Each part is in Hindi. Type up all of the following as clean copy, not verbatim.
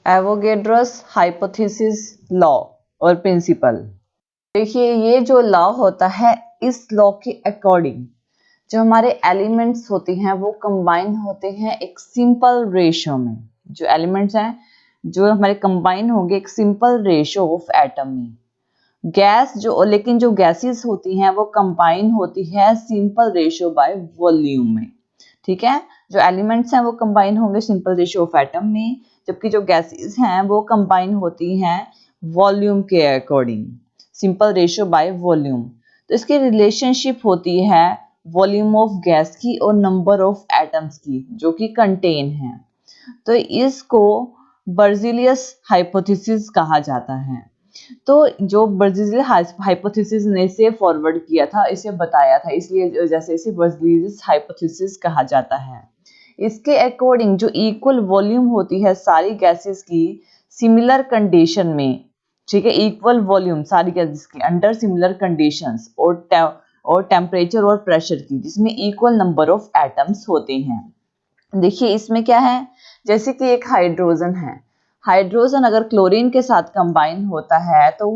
एवोगेड्रोस हाइपोथेसिस लॉ और प्रिंसिपल। देखिए ये जो लॉ होता है, इस लॉ के अकॉर्डिंग जो हमारे एलिमेंट्स होते हैं वो कंबाइन होते हैं एक सिंपल रेशियो में। जो एलिमेंट्स हैं जो हमारे कंबाइन होंगे एक सिंपल रेशियो ऑफ एटम में। गैस लेकिन जो गैसेस होती हैं वो कंबाइन होती है सिंपल रेशियो बाय वॉल्यूम में। ठीक है, जो एलिमेंट्स हैं वो कंबाइन होंगे सिंपल रेशियो ऑफ एटम में, जबकि जो गैसेस हैं वो कंबाइन होती हैं वॉल्यूम के according, simple ratio by volume. तो इसकी रिलेशनशिप होती है वॉल्यूम ऑफ गैस की और नंबर ऑफ एटम्स की जो कि कंटेन है। तो इसको बर्ज़िलियस हाइपोथेसिस कहा जाता है। तो जो बर्ज़िलियस हाइपोथेसिस ने इसे फॉरवर्ड किया था, इसे बताया था, इसलिए जैसे इसे बर्ज़िलियस हाइपोथेसिस कहा जाता है। इसके अकॉर्डिंग जो इक्वल वॉल्यूम होती है सारी गैसेस की सिमिलर कंडीशन में, ठीक है, इक्वल वॉल्यूम सारी गैसेस की अंडर सिमिलर कंडीशंस और टेम्परेचर और प्रेशर की, जिसमें इक्वल नंबर ऑफ एटम्स होते हैं। देखिए इसमें क्या है, जैसे कि एक हाइड्रोजन है, हाइड्रोजन अगर क्लोरीन के साथ कंबाइन होता है तो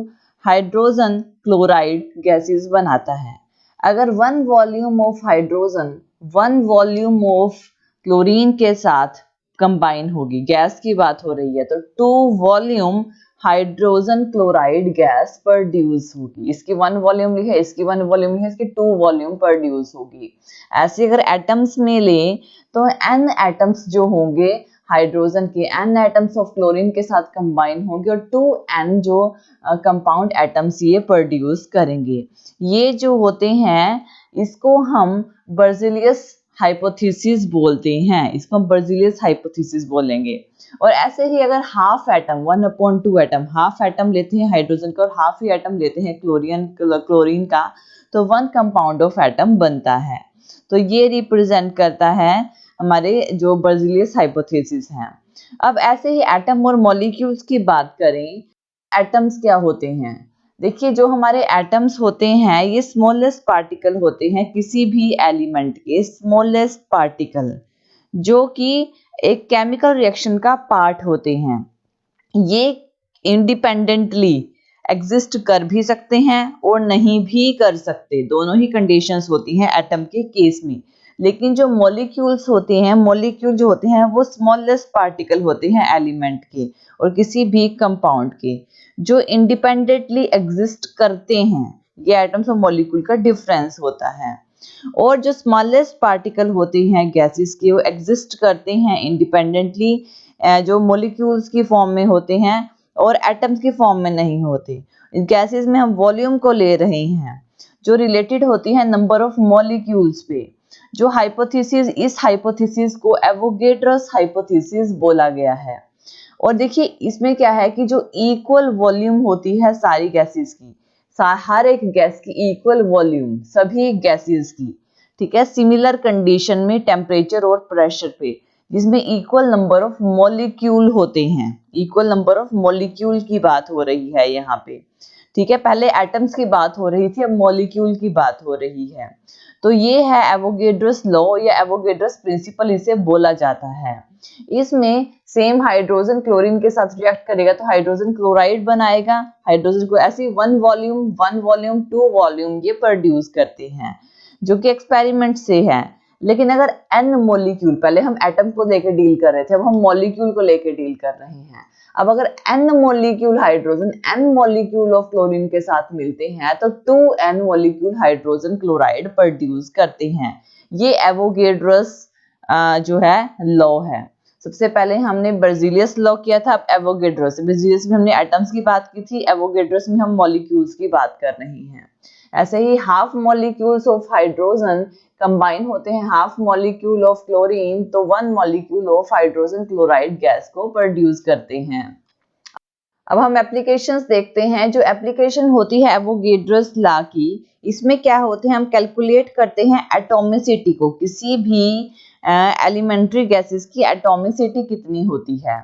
हाइड्रोजन क्लोराइड गैसेस बनाता है। अगर one volume of hydrogen one volume of chlorine के साथ कंबाइन होगी, गैस की बात हो रही है, तो 2 volume hydrogen chloride gas produce होगी। इसकी 1 वॉल्यूम ली है, इसकी 1 वॉल्यूम ली है, इसकी 2 वॉल्यूम प्रोड्यूस होगी। ऐसे अगर एटम्स में ले तो n एटम्स जो होंगे हाइड्रोजन के, n एटम्स ऑफ क्लोरीन के साथ कंबाइन होंगे और 2n जो कंपाउंड एटम्स ये प्रोड्यूस करेंगे। ये जो होते हैं इसको हम बर्ज़िलियस हाइपोथेसिस बोलते हैं, इसको हम बर्ज़िलियस हाइपोथेसिस बोलेंगे। और ऐसे ही अगर half atom 1/2 atom, half atom लेते हैं हाइड्रोजन का और हाफ ही एटम लेते हैं क्लोरीन का, तो 1 कंपाउंड ऑफ एटम बनता है। तो ये रिप्रेजेंट करता है हमारे जो बर्ज़िलियस हाइपोथेसिस हैं। अब ऐसे ही एटम और मॉलिक्यूल्स की बात करें, एटम्स क्या होते हैं। देखिए जो हमारे एटम्स होते हैं ये स्मॉलेस्ट पार्टिकल होते हैं किसी भी एलिमेंट के, स्मॉलेस्ट पार्टिकल जो कि एक केमिकल रिएक्शन का पार्ट होते हैं। ये इंडिपेंडेंटली एग्जिस्ट कर भी सकते हैं और नहीं भी कर सकते, दोनों ही कंडीशंस होती हैं एटम के केस में। लेकिन जो मॉलिक्यूल्स होते हैं, मॉलिक्यूल जो होते हैं वो स्मॉलेस्ट पार्टिकल होते हैं एलिमेंट के और किसी भी कंपाउंड के, जो इंडिपेंडेंटली एग्जिस्ट करते हैं। ये एटम्स और मॉलिक्यूल का डिफरेंस होता है। और जो स्मॉलेस्ट पार्टिकल होते हैं गैसेस के, वो एग्जिस्ट करते हैं इंडिपेंडेंटली, जो मॉलिक्यूल्स की फॉर्म में होते हैं और एटम्स की फॉर्म में नहीं होते। गैसेस में हम वॉल्यूम को ले रहे हैं जो रिलेटेड होती है नंबर ऑफ मॉलिक्यूल्स पे। जो हाइपोथेसिस, इस हाइपोथेसिस को एवोगेड्रोस हाइपोथेसिस बोला गया है। और देखिए इसमें क्या है कि जो इक्वल वॉल्यूम होती है सारी गैसेस की, हर एक गैस की इक्वल वॉल्यूम सभी गैसेस की, ठीक है, सिमिलर कंडीशन में टेम्परेचर और प्रेशर पे, जिसमें इक्वल नंबर ऑफ मॉलिक्यूल होते हैं। इक्वल नंबर ऑफ मॉलिक्यूल की बात हो रही है यहाँ पे, ठीक है। पहले एटम्स की बात हो रही थी, अब मॉलिक्यूल की बात हो रही है। तो ये है एवोगेड्रोस लॉ या एवोगेड्रोस प्रिंसिपल इसे बोला जाता है। इसमें सेम हाइड्रोजन क्लोरीन के साथ रिएक्ट करेगा तो हाइड्रोजन क्लोराइड बनाएगा। हाइड्रोजन को ऐसे 1 वॉल्यूम 2 वॉल्यूम ये प्रोड्यूस करते हैं, जो कि एक्सपेरिमेंट से है। लेकिन अगर n मॉलिक्यूल, पहले हम एटम को लेकर डील कर रहे थे, अब हम मॉलिक्यूल को लेकर डील कर रहे हैं। अब अगर n molecule hydrogen n molecule of chlorine के साथ मिलते हैं तो 2n molecule hydrogen chloride produce करते हैं। ये एवोगेड्रोस जो है लॉ है। सबसे पहले हमने बर्ज़िलियस लॉ किया था, अब एवोगेड्रोस। बर्ज़िलियस में हमने एटम्स की बात की थी, एवोगेड्रोस में हम मॉलिक्यूल्स की बात कर रहे हैं। ऐसे ही half molecules of hydrogen combine होते हैं हाफ मॉलिक्यूल ऑफ क्लोरीन, तो 1 molecule of hydrogen chloride gas को प्रोड्यूस करते हैं। अब हम एप्लीकेशंस देखते हैं। जो एप्लीकेशन होती है एवोगेड्रोस लॉ की, इसमें क्या होते हैं, हम कैलकुलेट करते हैं एटॉमिसिटी को, किसी भी एलिमेंट्री गैसेस की एटॉमिसिटी कितनी होती है।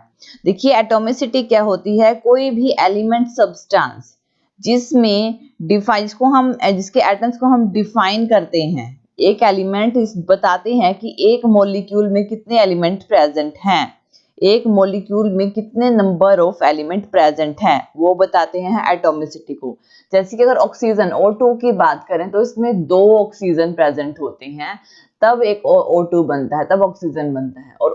देखिए एटॉमिसिटी क्या होती है, कोई भी एलिमेंट सब्सटेंस जिसमें जिसके एटम्स को हम डिफाइन करते हैं। एक एलिमेंट बताते हैं कि एक मॉलिक्यूल में कितने एलिमेंट प्रेजेंट हैं, एक मॉलिक्यूल में कितने नंबर ऑफ एलिमेंट प्रेजेंट हैं वो बताते हैं एटॉमिसिटी को। जैसे कि अगर ऑक्सीजन O2 की बात करें तो इसमें 2 ऑक्सीजन प्रेजेंट होते हैं, तब एक O2 बनता है, तब ऑक्सीजन बनता है। और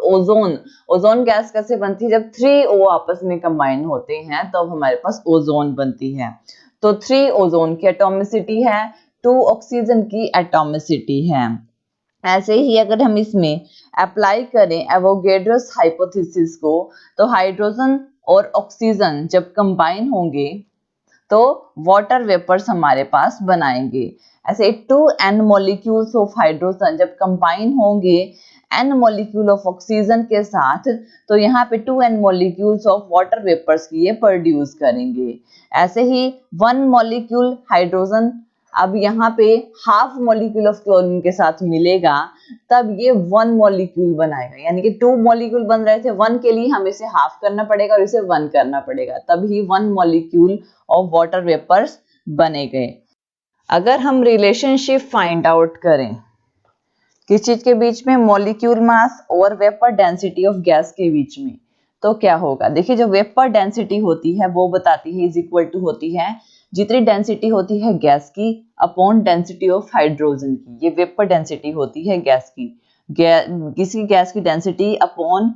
ओजोन गैस कैसे बनती है? जब 3 O आपस में कंबाइन होते हैं तब हमारे पास ओजोन बनती है। तो 3 ओजोन की एटॉमिसिटी है, 2 ऑक्सीजन की एटॉमिसिटी है। ऐसे ही अगर हम इसमें अप्लाई करें एवोगेड्रोस हाइपोथेसिस को, तो हाइड्रोजन और ऑक्सीजन जब कंबाइन होंगे तो वाटर वेपर्स हमारे पास बनाएंगे। ऐसे 2n मॉलिक्यूल्स ऑफ हाइड्रोजन जब कंबाइन होंगे n मॉलिक्यूल ऑफ ऑक्सीजन के साथ, तो यहाँ पे 2n molecules of water vapours की ये प्रोड्यूस करेंगे। ऐसे ही 1 मॉलिक्यूल हाइड्रोजन अब यहाँ पे हाफ मॉलिक्यूल ऑफ क्लोरीन के साथ मिलेगा, तब ये 1 मॉलिक्यूल बनाएगा। यानी कि 2 मॉलिक्यूल बन रहे थे, 1 के लिए हम इसे हाफ करना पड़ेगा और इसे 1 करना पड़ेगा, तभी 1 मॉलिक्यूल ऑफ वाटर वेपर्स बनेंगे। अगर हम रिलेशनशिप फाइंड आउट करें किस चीज के बीच में, मॉलिक्यूल मास और वेपर डेंसिटी ऑफ गैस के बीच में, तो क्या होगा? देखिए, जो वेपर डेंसिटी होती है वो बताती है इज इक्वल टू होती है जितनी डेंसिटी होती है गैस की अपॉन डेंसिटी ऑफ हाइड्रोजन की। ये वेपर डेंसिटी होती है गैस की, किसी गैस की डेंसिटी अपॉन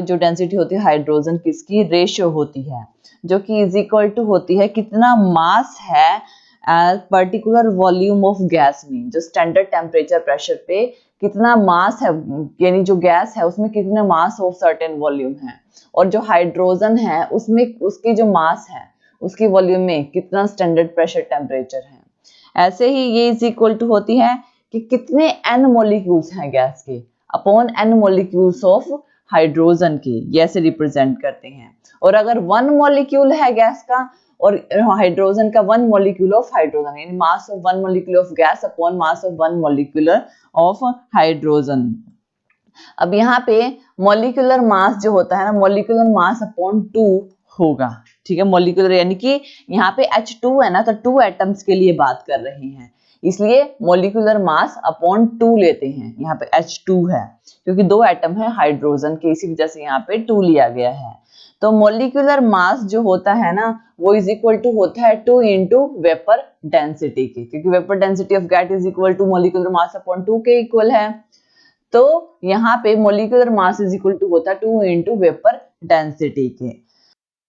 जो डेंसिटी होती है हाइड्रोजन किसकी, रेशियो होती है, जो कि इज इक्वल टू होती है कितना मास है पर्टिकुलर वॉल्यूम ऑफ गैस में, जो स्टैंडर्ड टेम्परेचर प्रेशर पे कितना मास है, यानी जो गैस है उसमें कितना मास ऑफ सर्टेन वॉल्यूम है, और जो हाइड्रोजन है उसमें उसकी जो मास है उसकी वॉल्यूम में कितना स्टैंडर्ड प्रेशर टेम्परेचर है। ऐसे ही ये इज इक्वल टू होती है कि कितने n मॉलिक्यूल्स हैं गैस के upon n molecules of hydrogen के, ये ऐसे रिप्रेजेंट करते हैं। और अगर 1 मॉलिक्यूल है गैस का और हाइड्रोजन का 1 मॉलिक्यूल ऑफ हाइड्रोजन, यानी mass of 1 molecule of gas upon mass of 1 molecule of hydrogen. अब यहाँ पे मॉलिक्यूलर मास जो होता है ना, मॉलिक्यूलर मास अपॉन 2 होगा, ठीक है। मॉलिक्यूलर यानी कि यहाँ पे H2 है ना, तो 2 एटम्स के लिए बात कर रहे हैं, इसलिए मॉलिक्यूलर मास अपॉन 2 लेते हैं। यहाँ पे H2 है क्योंकि 2 एटम है हाइड्रोजन के, इसी वजह से यहाँ पे 2 लिया गया है। तो मॉलिक्यूलर मास जो होता है ना वो इज इक्वल टू होता है 2 इंटू वेपर डेंसिटी के, क्योंकि vapour density of gas is equal to molecular mass upon 2 के इक्वल है। तो यहाँ पे molecular mass is equal to होता है 2 इंटू वेपर डेंसिटी के।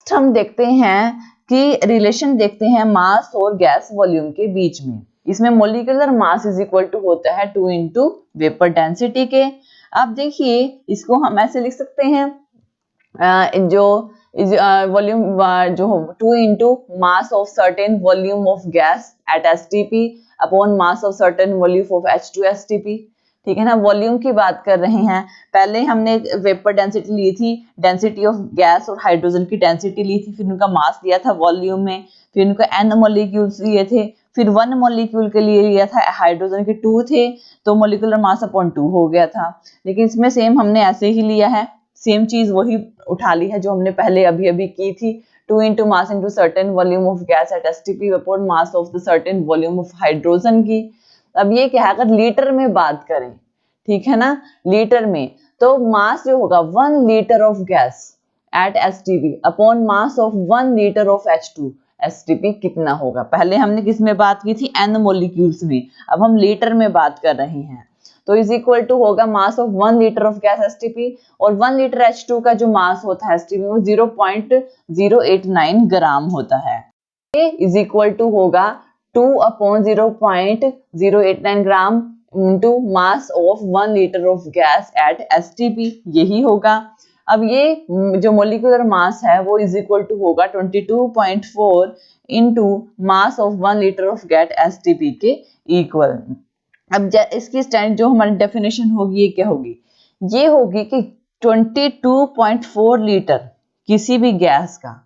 हम देखते हैं कि रिलेशन देखते हैं मास और गैस वॉल्यूम के बीच में। इसमें molecular mass is equal to होता है 2 इंटू वेपर डेंसिटी के। अब देखिए इसको हम ऐसे लिख सकते हैं, जो वॉल्यूम जो 2 into mass of certain volume of gas at STP upon mass of certain volume of H2STP, ठीक है ना। वॉल्यूम की बात कर रहे हैं, पहले हमने वेपर डेंसिटी ली थी, डेंसिटी ऑफ गैस और हाइड्रोजन की डेंसिटी ली थी, फिर उनका मास लिया था वॉल्यूम में, फिर उनका n मॉलिक्यूल्स लिए थे, फिर 1 मॉलिक्यूल के लिए लिया था, हाइड्रोजन के 2 थे तो मॉलिक्यूलर मास अपॉन 2 हो गया था। लेकिन इसमें सेम हमने ऐसे ही लिया है, सेम चीज वही उठा ली है जो हमने पहले अभी अभी की थी, 2 into mass into certain volume of gas at STP upon mass of the certain volume of hydrogen की। अब ये क्या है, अगर लीटर में बात करें, ठीक है ना, लीटर में, तो मास जो होगा 1 litre of gas at STP upon mass of 1 litre of H2STP कितना होगा। पहले हमने किस में बात की थी, n मॉलिक्यूल्स में, अब हम लीटर में बात कर रहे हैं। तो इज इक्वल टू होगा mass of 1 litre of gas STP, और 1 लीटर H2 का जो मास होता है STP वो 0.089 ग्राम होता है। ये इज इक्वल टू होगा 2 upon 0.089 gram into mass of 1 litre of gas at STP, यही होगा। अब ये जो मॉलिक्यूलर मास है वो इज इक्वल टू होगा 22.4 into mass of 1 litre of gas STP के इक्वल। अब इसकी स्टैंड जो हमारी डेफिनेशन होगी ये क्या होगी, ये होगी कि 22.4 लीटर किसी भी गैस का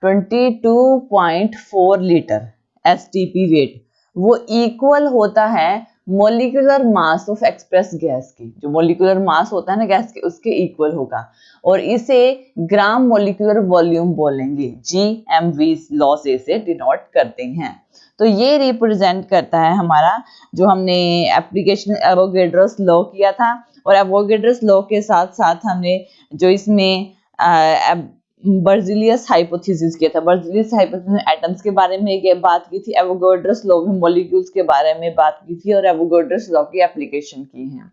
22.4 लीटर STP वेट वो इक्वल होता है molecular mass of express gas की। जो मॉलिक्यूलर मास होता है ना गैस के, उसके इक्वल होगा, और इसे ग्राम मॉलिक्यूलर वॉल्यूम बोलेंगे, GMV लॉ से इसे डिनोट करते हैं। तो ये रिप्रेजेंट करता है हमारा जो हमने एप्लीकेशन एवोगैड्रोस लॉ किया था, और एवोगेड्रस लॉ के साथ साथ हमने जो इसमें बर्ज़िलियस हाइपोथेसिस किया था। बर्ज़िलियस हाइपोथेसिस में एटम्स के बारे में बात की थी, एवोगेड्रस लॉ में मॉलिक्यूल्स के बारे में बात की थी और एवोगेड्रस लॉ की एप्लीकेशन की है।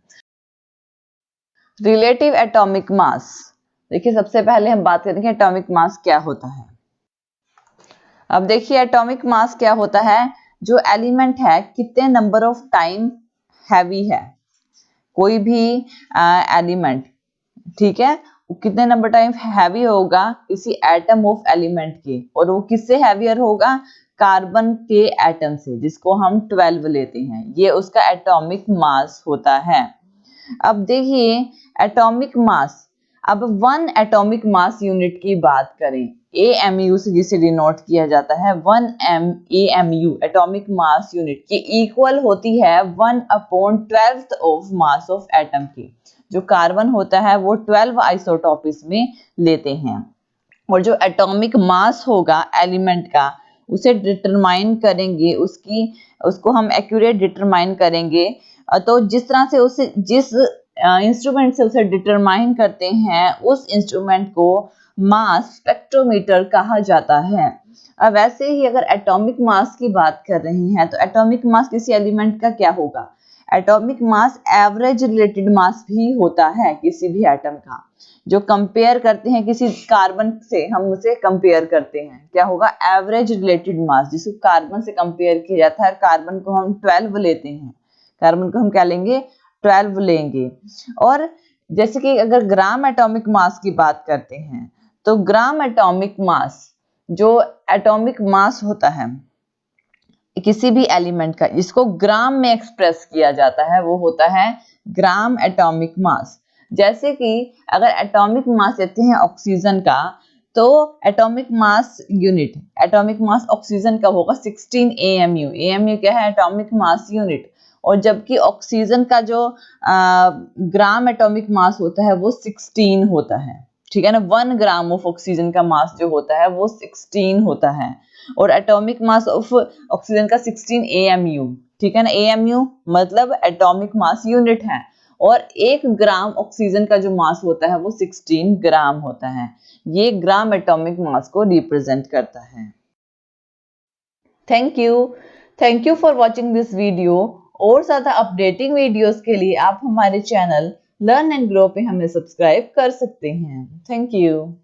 रिलेटिव एटॉमिक मास, देखिए सबसे पहले हम बात करेंगे एटॉमिक मास क्या होता है। अब देखिए एटॉमिक मास क्या होता है, जो एलिमेंट है कितने नंबर ऑफ टाइम हैवी है, कोई भी एलिमेंट, ठीक है, वो कितने नंबर टाइम हैवी होगा किसी एटम ऑफ एलिमेंट के, और वो किससे हैवियर होगा, कार्बन के एटम से, जिसको हम 12 लेते हैं, ये उसका एटॉमिक मास होता है। अब देखिए एटॉमिक मास, अब 1 एटॉमिक मास यूनिट की बात करें, AMU से जिसे डिनोट किया जाता है, 1 AMU एटॉमिक मास यूनिट की इक्वल होती है 1/12 ऑफ मास ऑफ एटम की। जो कार्बन होता है वो 12 आइसोटोप इसमें लेते हैं, और जो एटॉमिक मास होगा एलिमेंट का उसे डिटरमाइन करेंगे, उसको हम एक्यूरेट डिटरमाइन करेंगे। तो जिस तरह से उसे जिस इंस्ट्रूमेंट से उसे डिटरमाइन करते हैं, उस इंस्ट्रूमेंट को मास स्पेक्ट्रोमीटर कहा जाता है। अब वैसे ही अगर एटॉमिक मास की बात कर रहे हैं तो एटॉमिक मास किसी एलिमेंट का क्या होगा, एटॉमिक मास एवरेज रिलेटेड मास भी होता है किसी भी एटम का। जो कंपेयर करते हैं किसी कार्बन से, हम उसे कंपेयर करते हैं, क्या होगा, एवरेज रिलेटेड मास, जिसको कार्बन से कंपेयर किया जाता है। कार्बन को हम 12 लेते हैं, कार्बन को हम क्या लेंगे, 12 लेंगे। और जैसे कि अगर ग्राम एटॉमिक मास की बात करते हैं तो ग्राम एटॉमिक मास, जो एटॉमिक मास होता है किसी भी एलिमेंट का, जिसको ग्राम में एक्सप्रेस किया जाता है, वो होता है ग्राम एटॉमिक मास। जैसे कि अगर एटॉमिक मास लेते हैं ऑक्सीजन का, तो atomic mass unit, atomic mass oxygen का होगा 16 AMU। AMU क्या है, एटॉमिक मास यूनिट। और जबकि ऑक्सीजन का जो ग्राम एटॉमिक मास होता है वो 16 होता है, ठीक है ना। 1 ग्राम ऑफ ऑक्सीजन का मास जो होता है वो 16 होता है, और एटॉमिक मास ऑफ ऑक्सीजन का 16 AMU, ठीक है ना। AMU मतलब एटॉमिक मास यूनिट है, और 1 ग्राम ऑक्सीजन का जो मास होता है वो 16 ग्राम होता है। ये ग्राम एटॉमिक मास को रिप्रेजेंट करता है। Thank you for watching this video. और ज्यादा अपडेटिंग वीडियोस के लिए आप हमारे चैनल लर्न एंड ग्रो पे हमें सब्सक्राइब कर सकते हैं। Thank you.